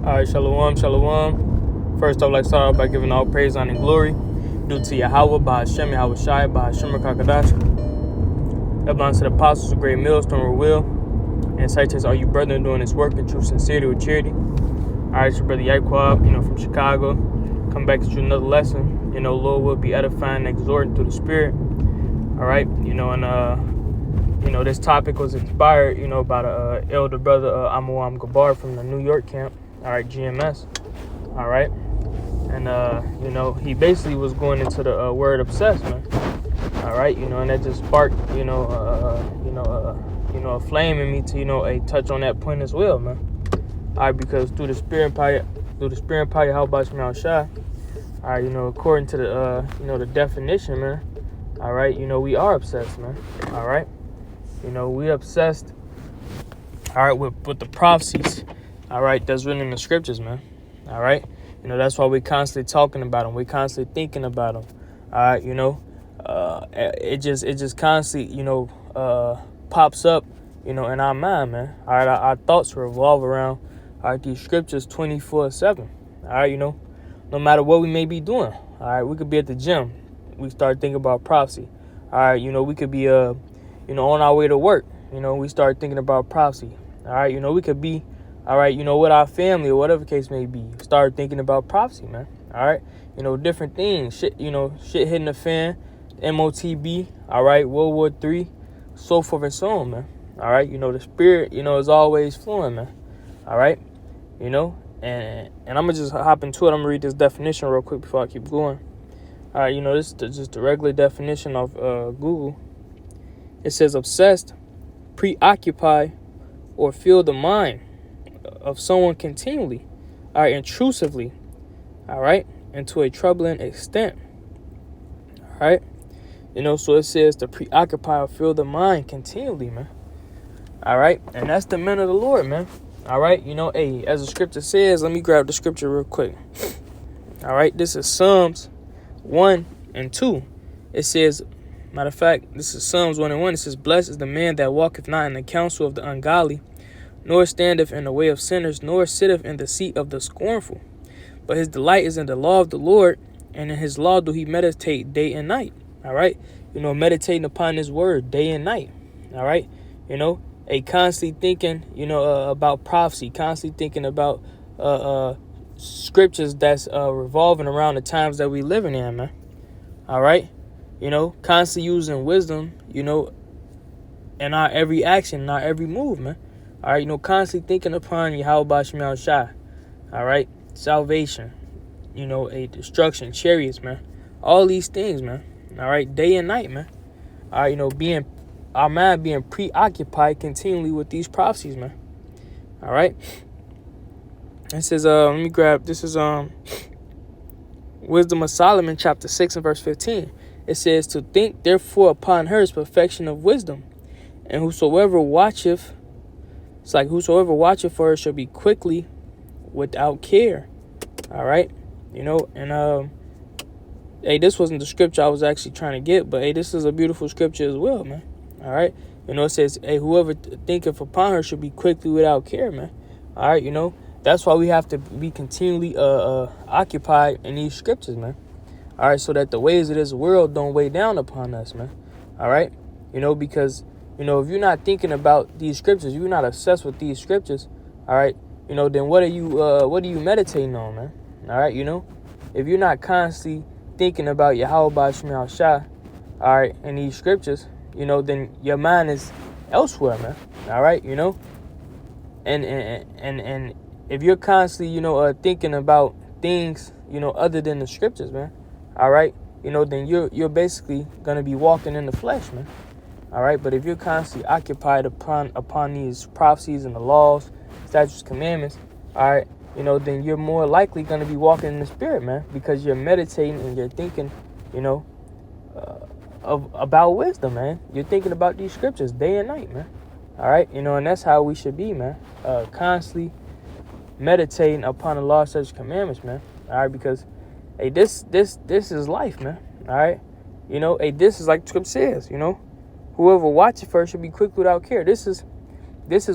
All right, shalom, shalom. First, I'd like to start off by giving all praise, honor, and glory due to Yahweh, Bahashem, Yahweh Shai, Bahashem, Kakadash. That belongs to the apostles of Great Millstone, will. And such as all you brethren doing this work in true sincerity with charity. All right, it's your brother Yaquab, from Chicago. Come back to you another lesson. Lord will be edifying and exhorting through the Spirit. All right, this topic was inspired, by the elder brother Amawam Gabar from the New York camp. All right, GMS. All right, and he basically was going into the word obsessed, man. All right, and that just sparked, a flame in me to, a touch on that point as well, man. All right, because through the spirit and power, how about you, Shai? All right, according to the, the definition, man. All right, we are obsessed, man. All right, we obsessed. All right, with the prophecies. All right, that's written in the scriptures, man. All right, that's why we're constantly talking about them. We're constantly thinking about them. All right, it just constantly, pops up, in our mind, man. All right, our thoughts revolve around, all right, these scriptures 24/7. All right, no matter what we may be doing. All right, we could be at the gym. We start thinking about prophecy. All right, we could be, on our way to work. We start thinking about prophecy. All right, we could be, all right, with our family or whatever case may be. Start thinking about prophecy, man. All right, different things. Shit hitting the fan, MOTB, all right, World War III, so forth and so on, man. All right, the spirit, is always flowing, man. All right, and I'm going to just hop into it. I'm going to read this definition real quick before I keep going. All right, this is just the regular definition of Google. It says obsessed, preoccupy, or fill the mind of someone continually, all right, intrusively, all right, and to a troubling extent. All right, so it says to preoccupy or fill the mind continually, man. All right, and that's the men of the Lord, man. All right, as the scripture says, let me grab the scripture real quick. All right, this is Psalms 1 and 2. It says, matter of fact, this is Psalms 1 and 1. It says, blessed is the man that walketh not in the counsel of the ungodly, nor standeth in the way of sinners, nor sitteth in the seat of the scornful. But his delight is in the law of the Lord, and in his law do he meditate day and night. All right, meditating upon his word day and night. All right, a constantly thinking, about prophecy, constantly thinking about scriptures that's revolving around the times that we living in, man. All right, constantly using wisdom, in our every action, in our every move, man. All right, constantly thinking upon Yahweh Shai Shai. All right, salvation, a destruction, chariots, man. All these things, man. All right, day and night, man. All right, our mind being preoccupied continually with these prophecies, man. All right. It says, let me grab, this is Wisdom of Solomon, chapter 6 and verse 15. It says, to think therefore upon her is perfection of wisdom. And whosoever watcheth for her shall be quickly without care. All right. Hey, this wasn't the scripture I was actually trying to get, but hey, this is a beautiful scripture as well, man. All right. It says, hey, whoever thinketh upon her should be quickly without care, man. All right. That's why we have to be continually occupied in these scriptures, man. All right. So that the ways of this world don't weigh down upon us, man. All right. Because, if you're not thinking about these scriptures, you're not obsessed with these scriptures. All right. Then what are you meditating on, man? All right. If you're not constantly thinking about Yahweh Shai Shai, all right, in these scriptures, then your mind is elsewhere, man. All right, and if you're constantly, thinking about things, other than the scriptures, man. All right, then you're basically gonna be walking in the flesh, man. All right, but if you're constantly occupied upon these prophecies and the laws, statutes, commandments, all right, then you're more likely gonna be walking in the spirit, man, because you're meditating and you're thinking, about wisdom, man. You're thinking about these scriptures day and night, man. All right, and that's how we should be, man. Constantly meditating upon the law, statutes, commandments, man. All right, because hey, this is life, man. All right, hey, this is like the scripture says, whoever watches first should be quick without care. This is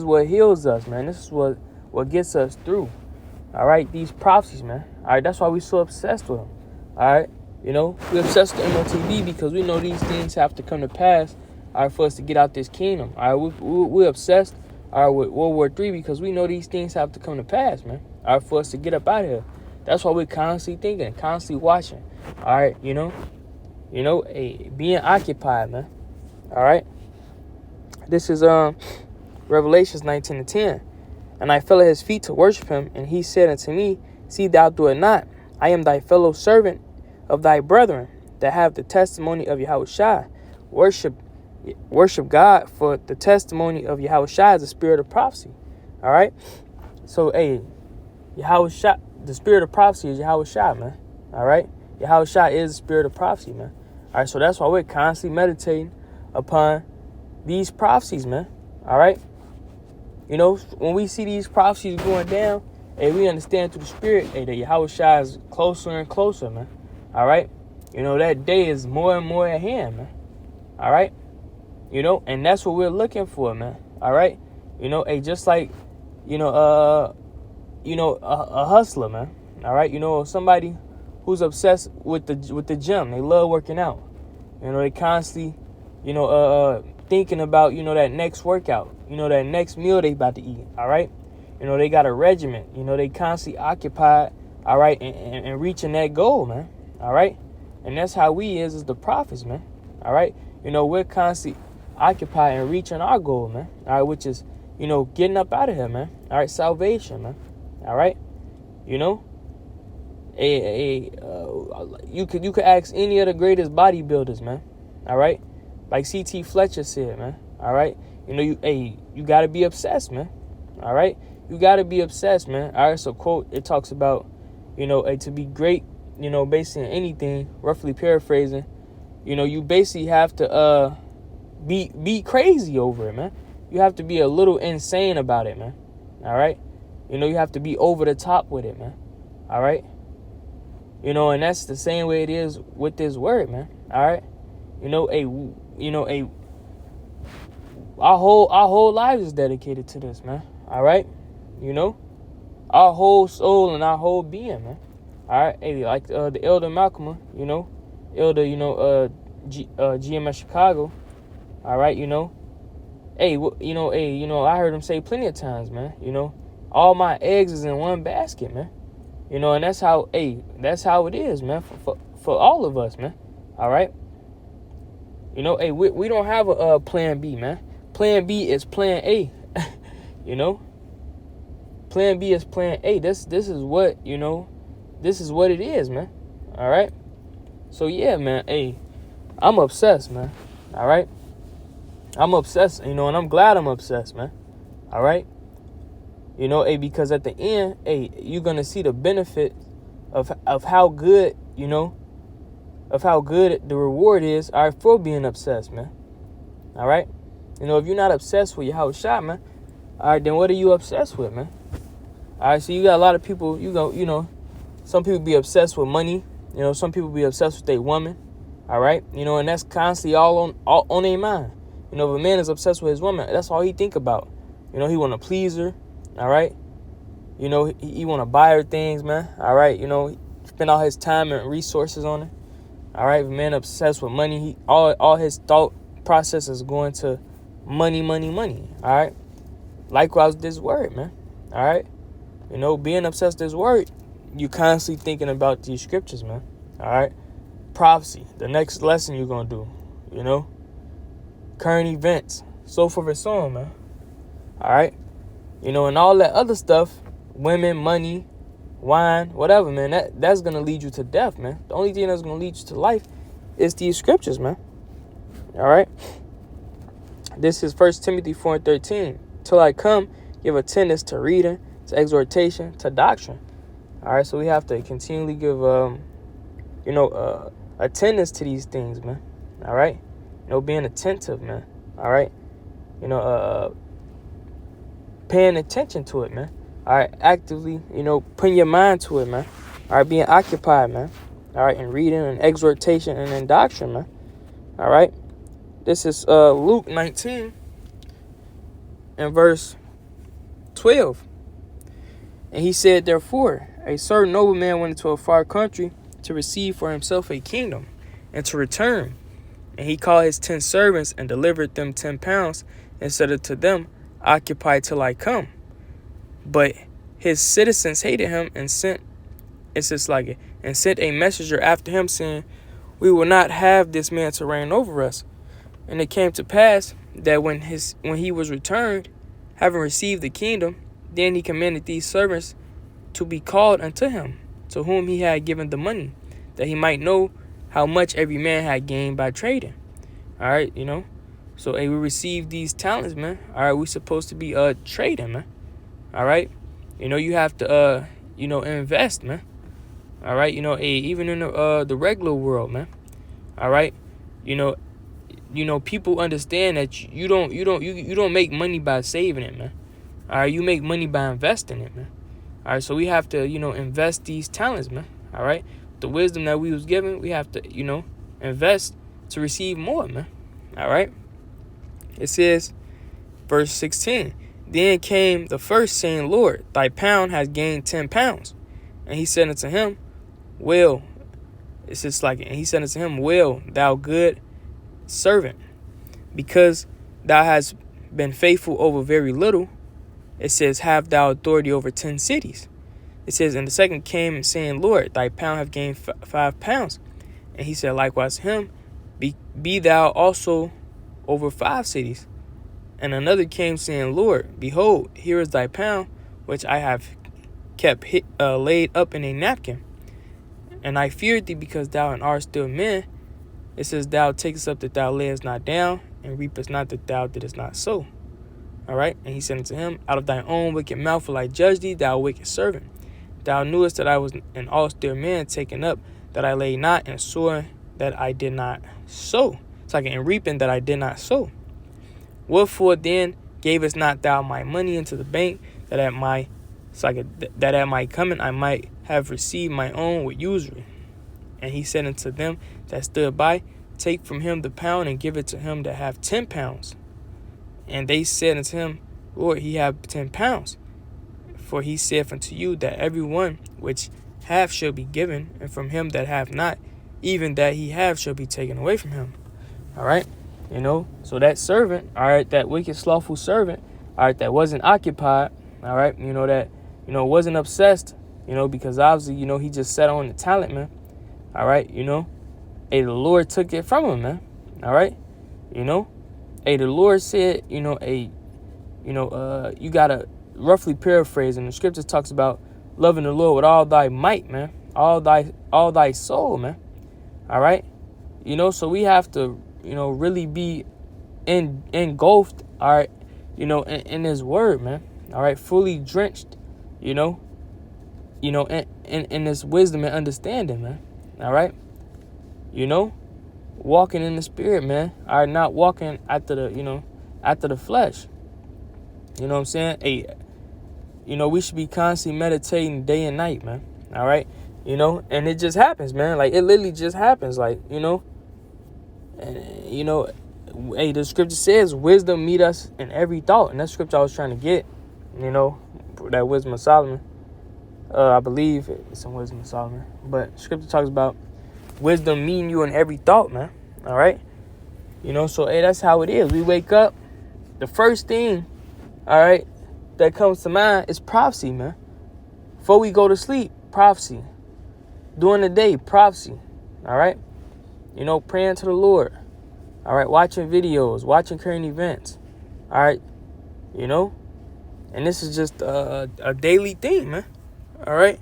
what heals us, man. This is what gets us through. All right, these prophecies, man. All right, that's why we so obsessed with them. All right, you know, we're obsessed with MOTV because we know these things have to come to pass. All right, for us to get out this kingdom. All right, we're obsessed. All right, with World War III because we know these things have to come to pass, man. All right, for us to get up out of here. That's why we're constantly thinking, constantly watching. All right, you know, being occupied, man. All right. This is Revelations 19:10. And I fell at his feet to worship him, and he said unto me, See thou do it not. I am thy fellow servant of thy brethren that have the testimony of Yahushua. Worship God, for the testimony of Yahushua is the spirit of prophecy. All right. So, Yahushua, the spirit of prophecy is Yahushua, man. All right. Yahushua is the spirit of prophecy, man. All right. So that's why we're constantly meditating upon these prophecies, man. All right. You know, when we see these prophecies going down, we understand through the spirit, that Yahushua is closer and closer, man. All right. You know, that day is more and more at hand, man. All right. You know, and that's what we're looking for, man. All right. You know, just like, a hustler, man. All right. You know, somebody who's obsessed with the gym. They love working out. You know, they constantly, thinking about, that next workout, that next meal they about to eat. All right. You know, they got a regimen. You know, they constantly occupied. All right. And reaching that goal, man. All right. And that's how we is the prophets, man. All right. You know, we're constantly occupied and reaching our goal, man. All right. Which is, getting up out of here, man. All right. Salvation, man. All right. You know, you could ask any of the greatest bodybuilders, man. All right. Like C.T. Fletcher said, man. All right. You got to be obsessed, man. All right. You got to be obsessed, man. All right. So, quote, it talks about, to be great, basically anything, roughly paraphrasing, you basically have to be crazy over it, man. You have to be a little insane about it, man. All right. You have to be over the top with it, man. All right. And that's the same way it is with this word, man. All right. Our whole lives is dedicated to this, man. All right. Our whole soul and our whole being, man. All right. Like the Elder Malcolm, Elder, GMS Chicago. All right. I heard him say plenty of times, man. All my eggs is in one basket, man. And that's how it is, man, for all of us, man. All right. We don't have a plan B, man. Plan B is plan A. Plan B is plan A. This is what, this is what it is, man. All right. So yeah, man. I'm obsessed, man. All right. I'm obsessed, and I'm glad I'm obsessed, man. All right. Because at the end, you're going to see the benefit of how good, of how good the reward is, all right, for being obsessed, man. All right. If you're not obsessed with your house shot, man, all right, then what are you obsessed with, man? All right. So you got a lot of people, some people be obsessed with money. Some people be obsessed with their woman. All right. And that's constantly all on their mind. If a man is obsessed with his woman, that's all he think about. He want to please her. All right. He want to buy her things, man. All right. Spend all his time and resources on it. All right. If a man obsessed with money, all his thought process is going to money, money, money. All right. Likewise, this word, man. All right. Being obsessed with this word, you constantly thinking about these scriptures, man. All right. Prophecy, the next lesson you're going to do, current events, so forth and so on, man. All right. And all that other stuff, women, money, wine, whatever, man, that's going to lead you to death, man. The only thing that's going to lead you to life is these scriptures, man. All right. This is 1 Timothy 4:13. Till I come, give attendance to reading, to exhortation, to doctrine. All right. So we have to continually give, attendance to these things, man. All right. Being attentive, man. All right. Paying attention to it, man. All right, actively, putting your mind to it, man. All right, being occupied, man. All right, and reading and exhortation and in doctrine, man. All right. This is Luke 19 and verse 12. And he said, therefore, a certain nobleman went into a far country to receive for himself a kingdom, and to return. And he called his 10 servants and delivered them 10 pounds, and said unto them, occupy till I come. But his citizens hated him and sent a messenger after him, saying, we will not have this man to reign over us. And it came to pass that when he was returned, having received the kingdom, then he commanded these servants to be called unto him, to whom he had given the money, that he might know how much every man had gained by trading. All right, So, we received these talents, man. All right, we supposed to be trading, man. All right, you have to invest, man. All right, even in the regular world, man. All right, people understand that you don't make money by saving it, man. All right, you make money by investing it, man. All right, so we have to invest these talents, man. All right, the wisdom that we was given, we have to invest to receive more, man. All right, it says, verse 16. Then came the first, saying, Lord, thy pound has gained 10 pounds. And he said unto him, well, well, thou good servant, because thou hast been faithful over very little. It says, have thou authority over 10 cities. It says, and the second came, saying, Lord, thy pound have gained 5 pounds. And he said likewise to him, be thou also over 5 cities. And another came, saying, Lord, behold, here is thy pound, which I have kept laid up in a napkin. And I feared thee, because thou art still man. It says, thou takest up that thou layest not down, and reapest not that thou didst not sow. All right. And he said unto him, out of thine own wicked mouth will I judge thee, thou wicked servant. Thou knewest that I was an austere man, taken up that I lay not, and sowing that I did not sow. And reaping that I did not sow. Wherefore then gavest not thou my money into the bank, that at my coming I might have received my own with usury? And he said unto them that stood by, take from him the pound, and give it to him that have 10 pounds. And they said unto him, Lord, he have 10 pounds. For he saith unto you that every one which have shall be given, and from him that have not, even that he have shall be taken away from him. All right, so that servant, all right, that wicked, slothful servant, all right, that wasn't occupied, all right, that, wasn't obsessed, because obviously, he just sat on the talent, man. All right, the Lord took it from him, man. All right, the Lord said, you gotta roughly paraphrase, and the scripture talks about loving the Lord with all thy might, man, all thy soul, man. All right, so we have to, really be engulfed, all right, in his word, man. All right, fully drenched, in this wisdom and understanding, man. All right, walking in the spirit, man. All right, not walking after the flesh. You know what I'm saying? We should be constantly meditating day and night, man. All right, and it just happens, man. Like, it literally just happens, like, the scripture says wisdom meet us in every thought. And that scripture I was trying to get, that wisdom of Solomon. I believe it's in wisdom of Solomon. But scripture talks about wisdom meeting you in every thought, man. All right. So, that's how it is. We wake up. The first thing, all right, that comes to mind is prophecy, man. Before we go to sleep, prophecy. During the day, prophecy. All right. Praying to the Lord. All right. Watching videos, watching current events. All right. And this is just a daily thing, man. All right.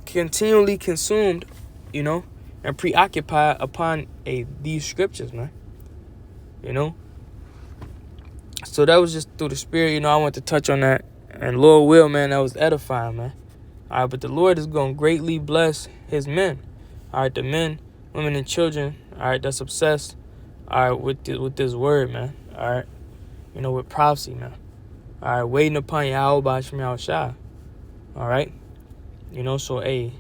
Continually consumed, and preoccupied upon these scriptures, man. So that was just through the spirit, I want to touch on that. And Lord will, man, that was edifying, man. All right. But the Lord is going to greatly bless his men. All right. The men, women, and children, all right, that's obsessed, all right, with this word, man, all right, with prophecy, man, all right, waiting upon Yahweh B'Shem Yahushua, all right, so, I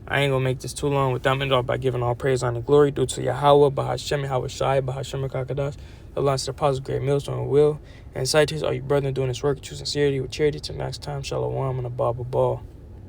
ain't gonna make this too long. With that, I'm ending off by giving all praise, honor, and glory due to Yahweh B'Shem Yahushua, B'Shem Kakadash, aligns to the positive great millstone will. And scientists, are you brother doing this work, true sincerity with charity to max time, shalom, and a ball.